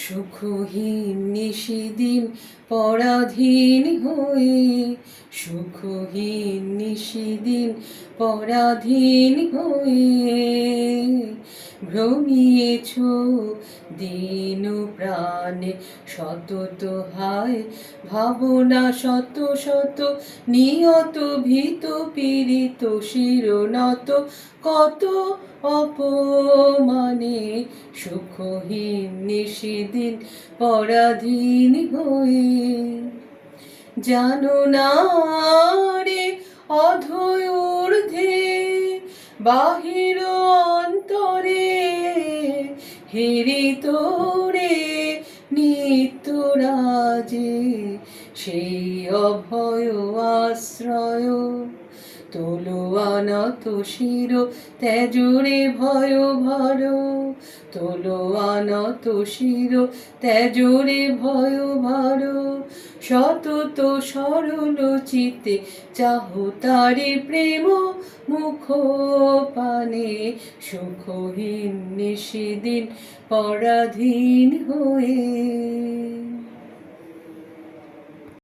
সুখহীন নিশিদিন পরাধীন হয়ে, সুখহীন নিশিদিন পরাধীন হয়ে ভ্রমিয়েছ দিন প্রাণে সতত হায় ভাবনা শত শত নিয়ত ভীত পীড়িত শিরনত কত অপমানে সুখহীন নিশিদিন পরাধীন হয়ে। জানো না রে অধৈ ঊর্ধ্বে বাহির অন্তরে হেরি তোরে নিত্য রাজে সেই অভয় আশ্রয়। তোলো আনত শির তেজরে ভয় ভর, তোলো আনত শির তেজরে ভয় ভর। সতত সরল চিতে চাহো তারে প্রেম মুখ পানে সুখহীন নিশিদিন পরাধীন হয়ে।